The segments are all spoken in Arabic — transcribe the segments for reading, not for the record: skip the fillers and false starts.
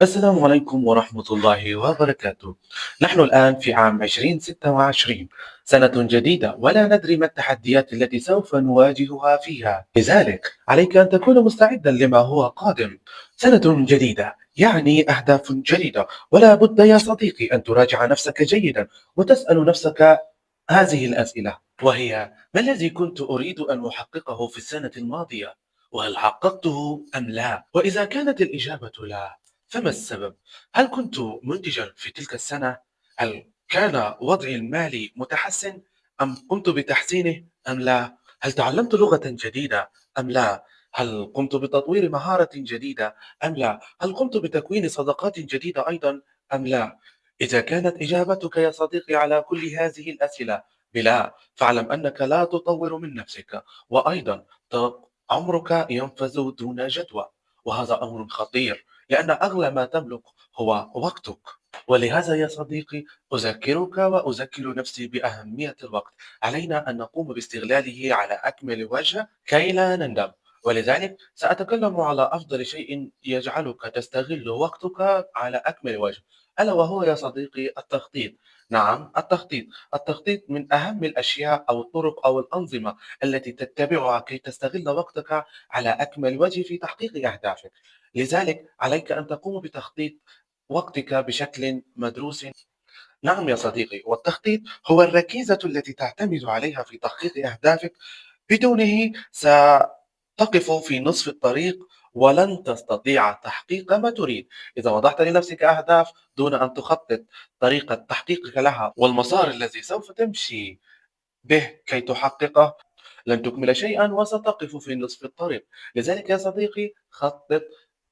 السلام عليكم ورحمة الله وبركاته. نحن الآن في عام 2026، سنة جديدة ولا ندري ما التحديات التي سوف نواجهها فيها. لذلك عليك أن تكون مستعدا لما هو قادم. سنة جديدة يعني أهداف جديدة، ولا بد يا صديقي أن تراجع نفسك جيدا وتسأل نفسك هذه الأسئلة، وهي: ما الذي كنت أريد أن أحققه في السنة الماضية؟ وهل حققته أم لا؟ وإذا كانت الإجابة لا، فما السبب؟ هل كنت منتجا في تلك السنة؟ هل كان وضعي المالي متحسن أم قمت بتحسينه أم لا؟ هل تعلمت لغة جديدة أم لا؟ هل قمت بتطوير مهارة جديدة أم لا؟ هل قمت بتكوين صداقات جديدة أيضا أم لا؟ إذا كانت إجابتك يا صديقي على كل هذه الأسئلة بلا، فاعلم أنك لا تطور من نفسك، وأيضا عمرك ينفذ دون جدوى، وهذا أمر خطير، لأن أغلى ما تملك هو وقتك. ولهذا يا صديقي أذكرك وأذكر نفسي بأهمية الوقت. علينا أن نقوم باستغلاله على أكمل وجه كي لا نندم. ولذلك سأتكلم على أفضل شيء يجعلك تستغل وقتك على أكمل وجه، ألا وهو يا صديقي التخطيط. نعم، التخطيط. التخطيط من أهم الأشياء أو الطرق أو الأنظمة التي تتبعها كي تستغل وقتك على أكمل وجه في تحقيق أهدافك. لذلك عليك أن تقوم بتخطيط وقتك بشكل مدروس. نعم يا صديقي، والتخطيط هو الركيزة التي تعتمد عليها في تحقيق أهدافك. بدونه ستقف في نصف الطريق ولن تستطيع تحقيق ما تريد. إذا وضعت لنفسك أهداف دون أن تخطط طريقة تحقيقك لها والمسار الذي سوف تمشي به كي تحققه، لن تكمل شيئا وستقف في نصف الطريق. لذلك يا صديقي خطط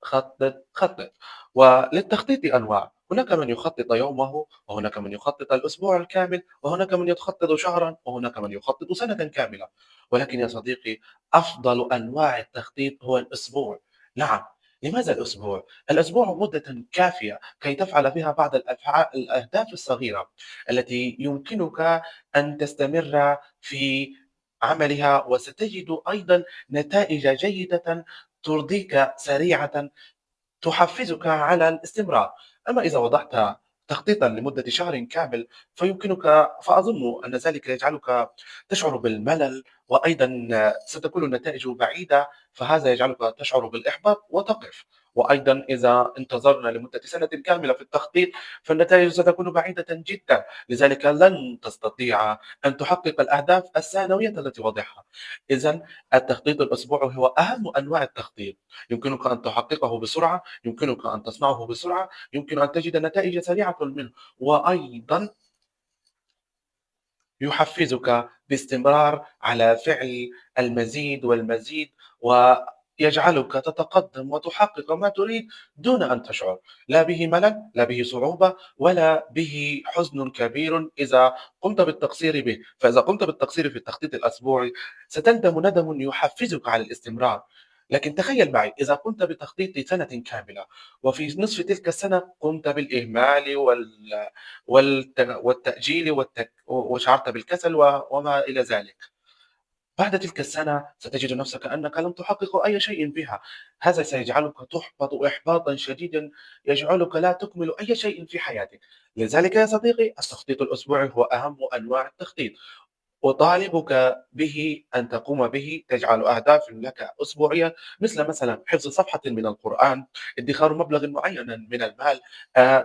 خطط خطط. وللتخطيط أنواع: هناك من يخطط يومه، وهناك من يخطط الأسبوع الكامل، وهناك من يخطط شهرا، وهناك من يخطط سنة كاملة. ولكن يا صديقي أفضل أنواع التخطيط هو الأسبوع. نعم. لماذا الأسبوع؟ الأسبوع مدة كافية كي تفعل فيها بعض الأهداف الصغيرة التي يمكنك أن تستمر في عملها، وستجد أيضا نتائج جيدة ترضيك سريعة تحفزك على الاستمرار. أما إذا وضعت تخطيطا لمدة شهر كامل فأظن أن ذلك يجعلك تشعر بالملل، وأيضا ستكون النتائج بعيدة، فهذا يجعلك تشعر بالإحباط وتقف. وأيضا إذا انتظرنا لمدة سنة كاملة في التخطيط فالنتائج ستكون بعيدة جدا، لذلك لن تستطيع أن تحقق الأهداف السنوية التي وضعها. إذا التخطيط الأسبوعي هو أهم أنواع التخطيط. يمكنك أن تحققه بسرعة، يمكنك أن تصنعه بسرعة، يمكن أن تجد نتائج سريعة منه، وأيضا يحفزك باستمرار على فعل المزيد والمزيد، ويجعلك تتقدم وتحقق ما تريد دون أن تشعر لا به ملل، لا به صعوبة، ولا به حزن كبير إذا قمت بالتقصير به. فإذا قمت بالتقصير في التخطيط الأسبوعي ستندم ندم يحفزك على الاستمرار. لكن تخيل معي إذا قمت بتخطيط سنة كاملة، وفي نصف تلك السنة قمت بالإهمال والتأجيل وشعرت بالكسل وما إلى ذلك. بعد تلك السنة ستجد نفسك أنك لم تحقق أي شيء بها. هذا سيجعلك تحبط إحباطا شديدا يجعلك لا تكمل أي شيء في حياتك. لذلك يا صديقي التخطيط الأسبوعي هو أهم أنواع التخطيط. أطالبك به أن تقوم به، تجعل أهداف لك أسبوعية، مثل حفظ صفحة من القرآن، ادخار مبلغ معين من المال،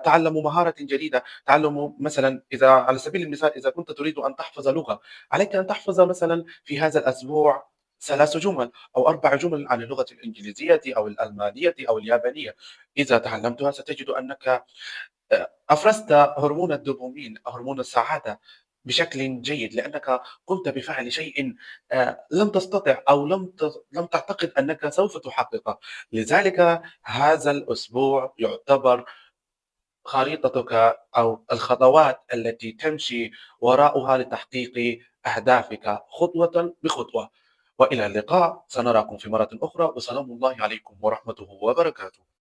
تعلم مهارة جديدة، تعلم مثلا إذا على سبيل المثال إذا كنت تريد أن تحفظ لغة، عليك أن تحفظ مثلا في هذا الأسبوع 3 جمل أو 4 جمل عن اللغة الإنجليزية أو الألمانية أو اليابانية. إذا تعلمتها ستجد أنك أفرزت هرمون الدوبامين، هرمون السعادة، بشكل جيد، لأنك قمت بفعل شيء لم تستطع أو لم تعتقد أنك سوف تحققه. لذلك هذا الأسبوع يعتبر خريطتك أو الخطوات التي تمشي وراءها لتحقيق أهدافك خطوة بخطوة. وإلى اللقاء، سنراكم في مرة أخرى، وسلام الله عليكم ورحمته وبركاته.